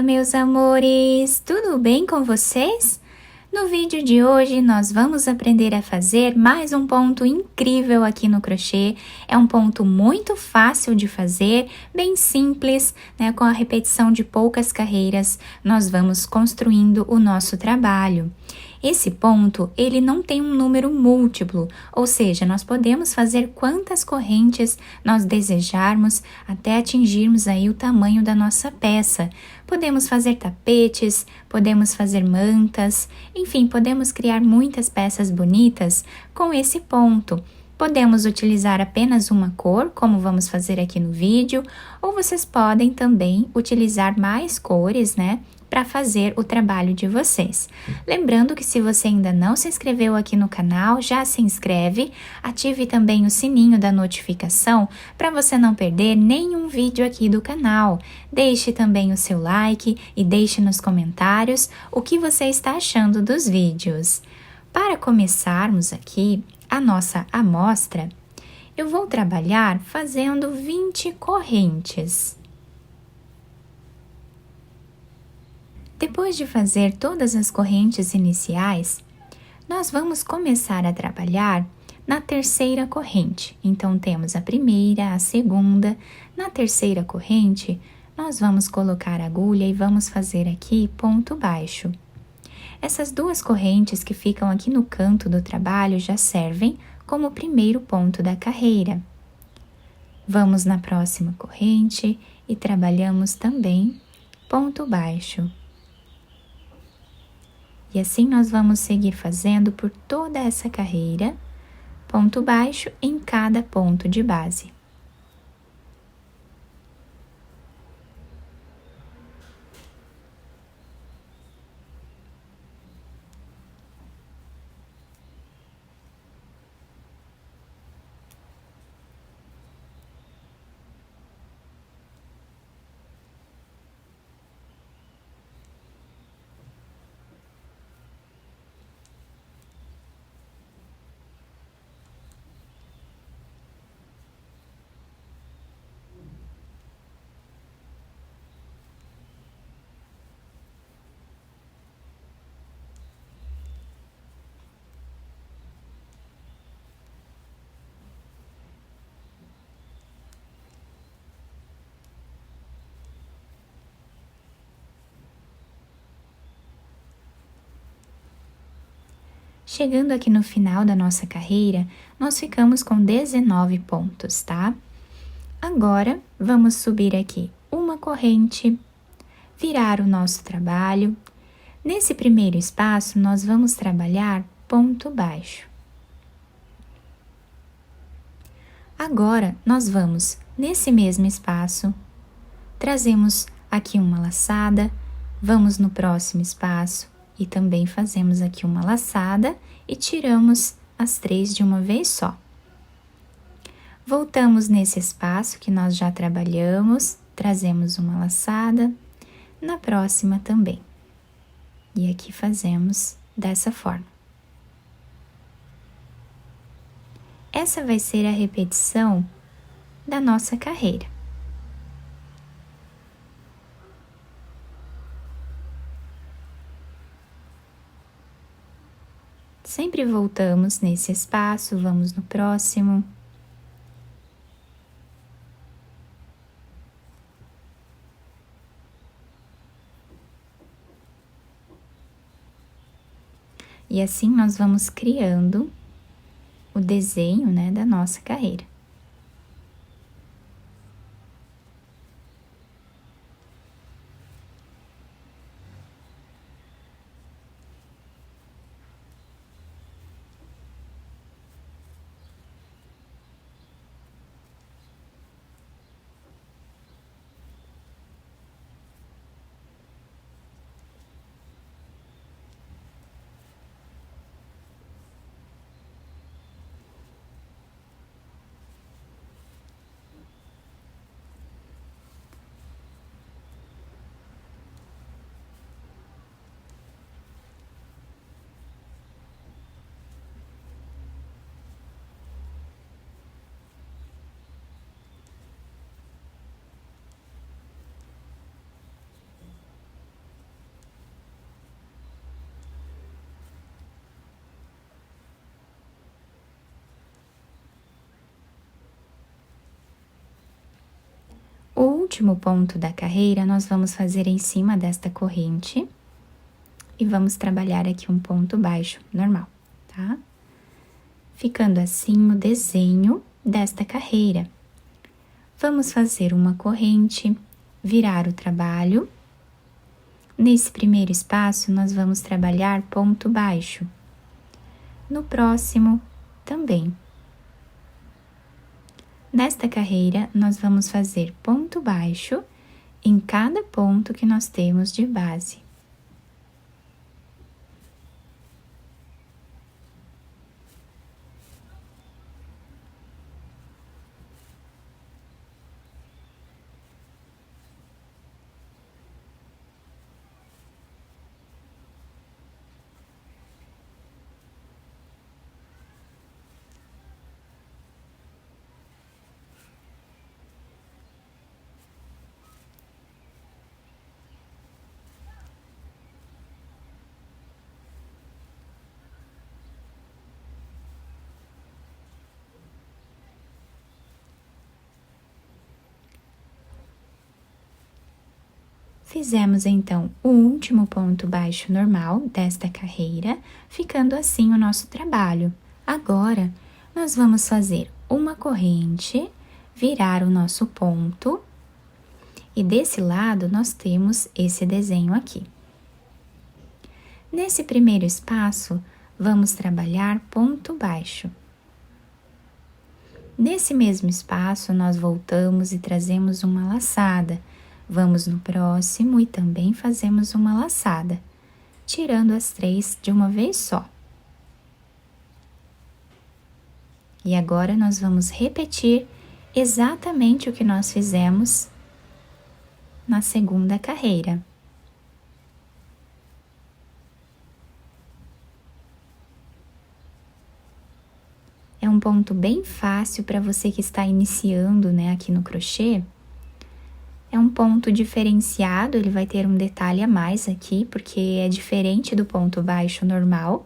Olá, meus amores! Tudo bem com vocês? No vídeo de hoje, nós vamos aprender a fazer mais um ponto incrível aqui no crochê. É um ponto muito fácil de fazer, bem simples, né? Com a repetição de poucas carreiras, nós vamos construindo o nosso trabalho. Esse ponto, ele não tem um número múltiplo, ou seja, nós podemos fazer quantas correntes nós desejarmos até atingirmos aí o tamanho da nossa peça. Podemos fazer tapetes, podemos fazer mantas, enfim, podemos criar muitas peças bonitas com esse ponto. Podemos utilizar apenas uma cor, como vamos fazer aqui no vídeo, ou vocês podem também utilizar mais cores, né? Para fazer o trabalho de vocês. Lembrando que se você ainda não se inscreveu aqui no canal, já se inscreve, ative também o sininho da notificação para você não perder nenhum vídeo aqui do canal. Deixe também o seu like e deixe nos comentários o que você está achando dos vídeos. Para começarmos aqui a nossa amostra, eu vou trabalhar fazendo 20 correntes. Depois de fazer todas as correntes iniciais, nós vamos começar a trabalhar na terceira corrente. Então, temos a primeira, a segunda. Na terceira corrente, nós vamos colocar a agulha e vamos fazer aqui ponto baixo. Essas duas correntes que ficam aqui no canto do trabalho já servem como o primeiro ponto da carreira. Vamos na próxima corrente e trabalhamos também ponto baixo. E assim nós vamos seguir fazendo por toda essa carreira, ponto baixo em cada ponto de base. Chegando aqui no final da nossa carreira, nós ficamos com 19 pontos, tá? Agora, vamos subir aqui uma corrente, virar o nosso trabalho. Nesse primeiro espaço, nós vamos trabalhar ponto baixo. Agora, nós vamos, nesse mesmo espaço, trazemos aqui uma laçada, vamos no próximo espaço e também fazemos aqui uma laçada e tiramos as 3 de uma vez só. Voltamos nesse espaço que nós já trabalhamos, trazemos uma laçada, na próxima também. E aqui fazemos dessa forma. Essa vai ser a repetição da nossa carreira. Sempre voltamos nesse espaço, vamos no próximo. E assim nós vamos criando o desenho, né, da nossa carreira. último ponto da carreira, nós vamos fazer em cima desta corrente e vamos trabalhar aqui um ponto baixo normal, tá? Ficando assim o desenho desta carreira. Vamos fazer uma corrente, virar o trabalho. Nesse primeiro espaço, nós vamos trabalhar ponto baixo. No próximo, também. Nesta carreira, nós vamos fazer ponto baixo em cada ponto que nós temos de base. Fizemos, então, o último ponto baixo normal desta carreira, ficando assim o nosso trabalho. Agora, nós vamos fazer uma corrente, virar o nosso ponto, e desse lado nós temos esse desenho aqui. Nesse primeiro espaço, vamos trabalhar ponto baixo. Nesse mesmo espaço, nós voltamos e trazemos uma laçada. Vamos no próximo e também fazemos uma laçada, tirando as 3 de uma vez só. E agora nós vamos repetir exatamente o que nós fizemos na segunda carreira. É um ponto bem fácil para você que está iniciando, né, aqui no crochê. É um ponto diferenciado, ele vai ter um detalhe a mais aqui, porque é diferente do ponto baixo normal.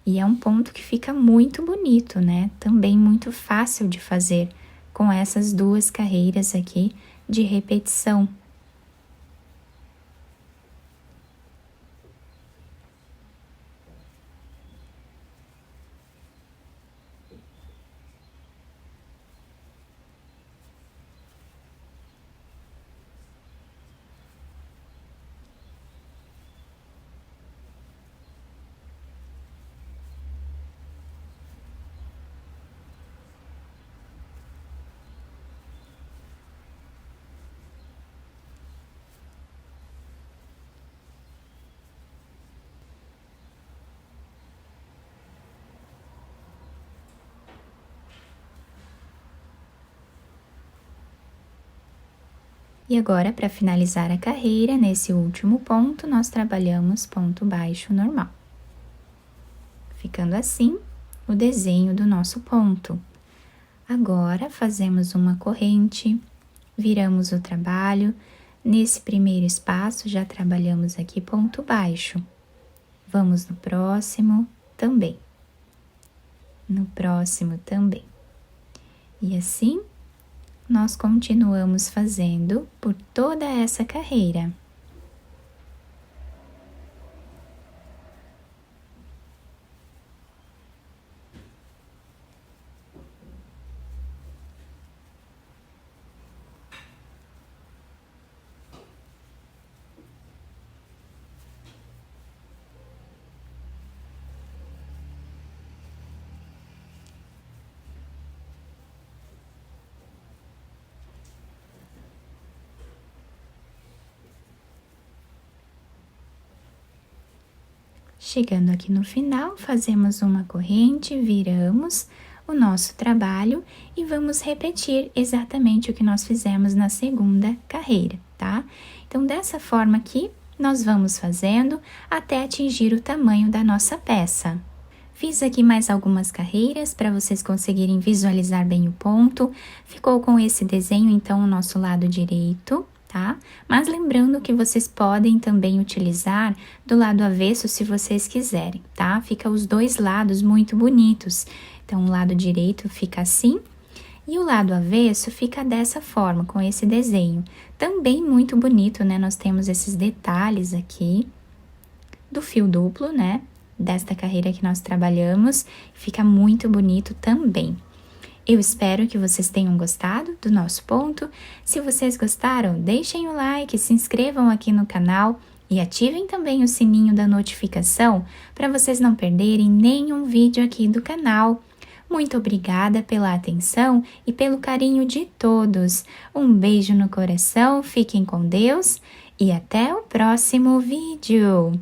E é um ponto que fica muito bonito, né? Também muito fácil de fazer com essas 2 carreiras aqui de repetição. E agora, para finalizar a carreira, nesse último ponto, nós trabalhamos ponto baixo normal. Ficando assim, o desenho do nosso ponto. Agora, fazemos uma corrente, viramos o trabalho. Nesse primeiro espaço, já trabalhamos aqui ponto baixo. Vamos no próximo também. No próximo também. E assim, nós continuamos fazendo por toda essa carreira. Chegando aqui no final, fazemos uma corrente, viramos o nosso trabalho e vamos repetir exatamente o que nós fizemos na segunda carreira, tá? Então, dessa forma aqui, nós vamos fazendo até atingir o tamanho da nossa peça. Fiz aqui mais algumas carreiras para vocês conseguirem visualizar bem o ponto. Ficou com esse desenho, então, o nosso lado direito, tá? Mas lembrando que vocês podem também utilizar do lado avesso se vocês quiserem, tá? Fica os 2 lados muito bonitos. Então, o lado direito fica assim E o lado avesso fica dessa forma, com esse desenho. Também muito bonito, né? Nós temos esses detalhes aqui do fio duplo, né? Desta carreira que nós trabalhamos. Fica muito bonito também. Eu espero que vocês tenham gostado do nosso ponto. Se vocês gostaram, deixem o like, se inscrevam aqui no canal e ativem também o sininho da notificação para vocês não perderem nenhum vídeo aqui do canal. Muito obrigada pela atenção e pelo carinho de todos. Um beijo no coração, fiquem com Deus e até o próximo vídeo!